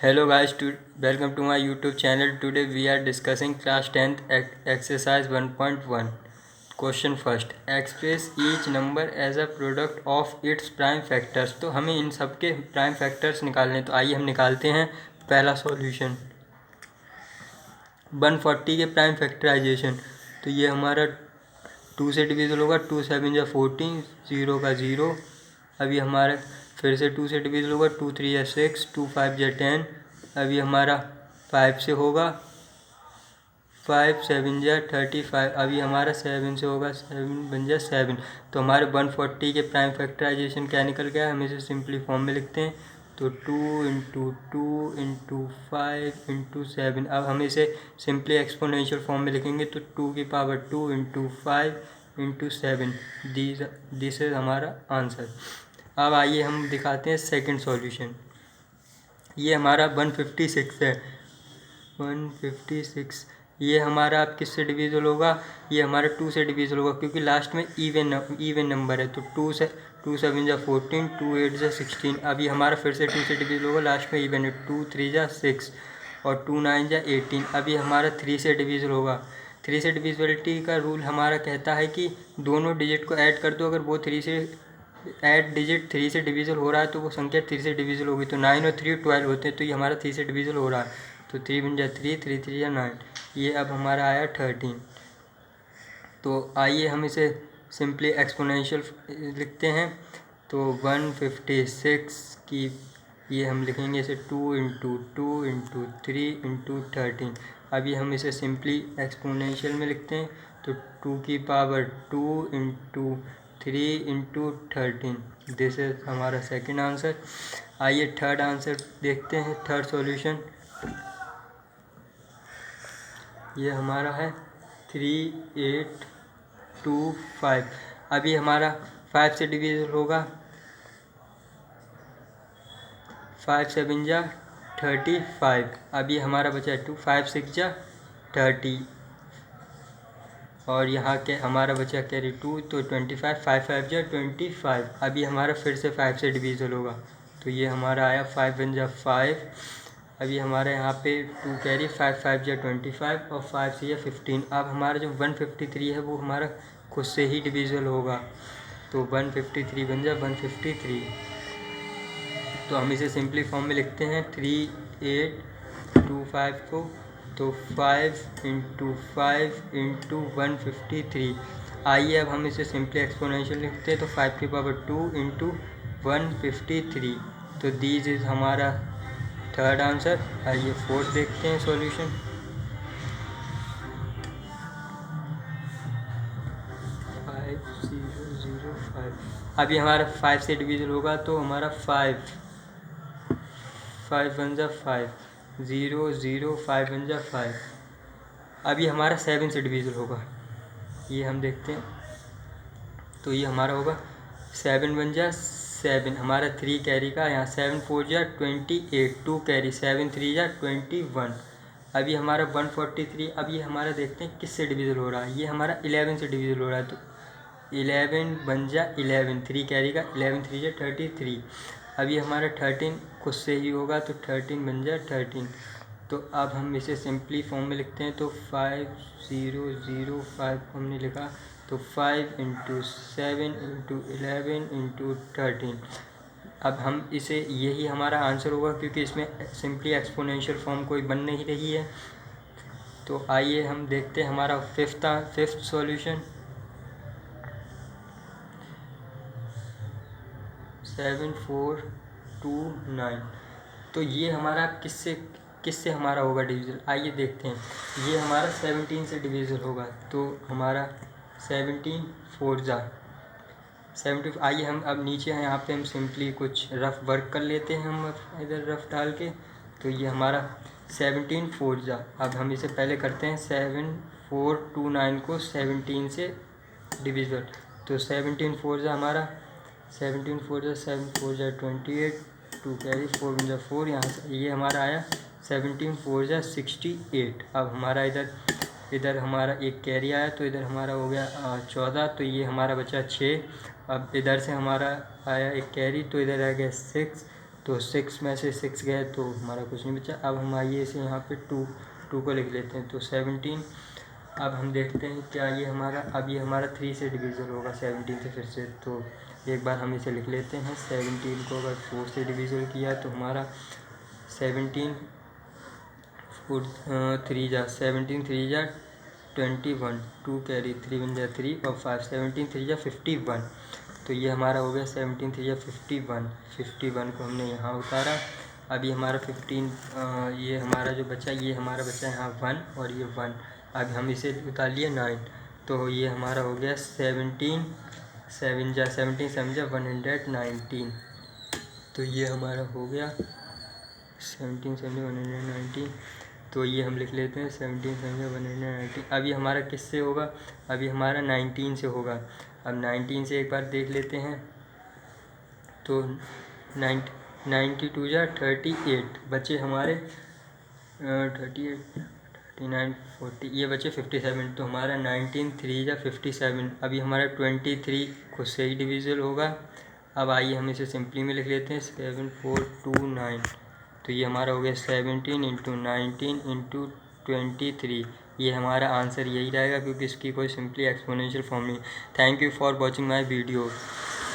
Hello guys, welcome to my YouTube channel. Today we are discussing class 10th exercise 1.1. Question first. Express each number as a product of its prime factors. तो हमें इन सब के prime factors निकालने, तो आइए हम निकालते हैं पहला सॉल्यूशन 140 के प्राइम फैक्टराइजेशन। तो ये हमारा 2 से डिविजल होगा, 2 7 या 14, 0 का 0। अभी हमारा फिर से 2 से डिविजल होगा, 2 3 या 6, 2 5 या 10। अभी हमारा 5 से होगा, 5 7 या 35। अभी हमारा 7 से होगा, 7 बन जा 7। तो हमारे 140 के प्राइम फैक्टराइजेशन क्या निकल गया, हम इसे सिंपली फॉर्म में लिखते हैं। तो 2 इंटू 2 इंटू 5 इंटू 7। अब हम इसे सिंपली एक्सपोनेंशियल फॉर्म में लिखेंगे, तो 2 की power 2 into 5 into 7। This is हमारा आंसर। अब आइए हम दिखाते हैं सेकंड सॉल्यूशन। ये हमारा 156 है, 156। ये हमारा अब किससे डिविजल होगा, ये हमारा 2 से डिविजल होगा, क्योंकि लास्ट में इवन नंबर है। तो 2 7 जा 14, 2 8 जा 16। अभी हमारा फिर से 2 से डिविजल होगा, लास्ट में इवन है, 2 3 जा 6 और 2 9 जा 18। अभी हमारा 3 से डिविजल होगा। 3 से डिविजिबिलिटी का रूल हमारा कहता है कि दोनों डिजिट को ऐड कर दो। अगर वो 3 से डिजिट 3 से डिविजल हो रहा है तो वो संख्या 3 से डिविजल होगी। तो 9 और 3 12 होते हैं, तो ये हमारा 3 से डिविजल हो रहा है। तो 3 बन जाए 3, 3 3 या 9। ये अब हमारा आया 13। तो आइए हम इसे सिंपली एक्सपोनेंशियल लिखते हैं। तो 156 की ये हम लिखेंगे इसे 2 इंटू 2 इंटू 3 इंटू 13। अभी हम इसे सिंपली एक्सपोनेंशियल में लिखते हैं। तो 2 की power 2 into 3 into 13। This is हमारा सेकंड आंसर। आइए थर्ड आंसर देखते हैं, थर्ड सॉल्यूशन। ये हमारा है 3 8 2 5। अभी हमारा 5 से डिविजल होगा, 5 7 जा 35। अभी हमारा बचा 2, 5 6 जा 30 और यहाँ के हमारा बचा कैरी 2, तो 25, 5 5 जा 25। अभी हमारा फिर से 5 से डिविजल होगा, तो ये हमारा आया 5 1 जा 5। अभी हमारे यहाँ पे 2 कैरी, 5 5 जा 25 और 5 से या 15। अब हमारा जो 153 है वो हमारा खुद से ही डिविजल होगा। तो 153 बन जा 153। तो हम इसे सिंपली फॉर्म में लिखते हैं 3 8 2 5 को। तो 5 इंटू 5 इंटू 153। आइए अब हम इसे सिंपली एक्सपोनेंशियल लिखते हैं। तो 5 की पावर 2 इंटू 153। तो दिस इज हमारा थर्ड आंसर। आइए फोर्थ देखते हैं सॉल्यूशन। अभी हमारा 5 से डिविजल होगा, तो हमारा 5 1 जा 5, 0 0 5 1 जा 5। अभी हमारा 7 से डिविजल होगा, ये हम देखते हैं। तो ये हमारा होगा 7 1 जा 7। हमारा 3 कैरी का, यहाँ 7 4 जा 28, 2 कैरी 7 3 जा 21। अभी हमारा 143। अब ये हमारा देखते हैं किससे डिविजल हो रहा है। ये हमारा 11 से डिविजल हो रहा है। तो 11 बन जा 11, 3 कैरी का 11 3 जा 33। अभी हमारा 13 खुद से ही होगा, तो 13 बन जा 13। तो अब हम इसे सिंपली फॉर्म में लिखते हैं। तो 5 0 0 5 हमने लिखा। तो 5 इंटू 7 इंटू 11 इंटू 13। अब हम इसे, यही हमारा आंसर होगा, क्योंकि इसमें सिंपली एक्सपोनेंशियल फॉर्म कोई बन नहीं रही है। तो आइए हम देखते हैं हमारा फिफ्थ सॉल्यूशन। 7 4 2 9। तो ये हमारा किससे हमारा होगा डिविजल, आइए देखते हैं। ये हमारा 17 से डिविजल होगा। तो हमारा 17 4 जा 70। आइए हम अब नीचे हैं, यहाँ पे हम सिंपली कुछ रफ वर्क कर लेते हैं, हम इधर रफ डाल के। तो ये हमारा 17 4 जा। अब हम इसे पहले करते हैं 7 4 2 9 को 17 से डिविजल। तो 17 4 जा हमारा 17 4 जा 7 4 जा 28, 2 कैरी 4 1 जा 4। यहाँ से ये हमारा आया 17 4 जा 68। अब हमारा इधर हमारा एक कैरी आया, तो इधर हमारा हो गया 14। तो ये हमारा बचा 6। अब इधर से हमारा आया एक कैरी, तो इधर आ गया 6। तो 6 में से 6 गए तो हमारा कुछ नहीं बचा। अब हम आइए इसे यहाँ पे 2 को लिख लेते हैं, तो 17। अब हम देखते हैं क्या ये हमारा, अब ये हमारा 3 से डिविज़ल होगा 17 से फिर से। तो एक बार हम इसे लिख लेते हैं, 17 को अगर 4 से डिविज़ल किया तो हमारा 17 3 जा 17 3 जा 21, 2 कैरी 3 बन जाए 3 और 5, 17 3 जा 51। तो ये हमारा हो गया 17 3 जा 51। 51 को हमने यहाँ उतारा। अभी हमारा 15 ये हमारा जो बचा, ये हमारा बचा यहाँ 1 और ये 1। अब हम इसे उतार लिए 9। तो ये हमारा हो गया 17 7 जा 17 7 जा 119। तो ये हमारा हो गया 17 7 119। तो ये हम लिख लेते हैं 17 7 119। अभी हमारा किससे होगा, अभी हमारा 19 से होगा। अब 19 से एक बार देख लेते हैं, तो 92 जा 38 बचे हमारे 38 39 40, ये बचे 57। तो हमारा 19 3 जा 57। अभी हमारा 23 को सही डिविज़ल होगा। अब आइए हम इसे सिंपली में लिख लेते हैं 7429। तो ये हमारा हो गया 17 × 19 × 23। ये हमारा आंसर यही रहेगा, क्योंकि इसकी कोई सिंपली एक्सपोनेंशियल फॉर्म नहीं। Thank you for watching my video.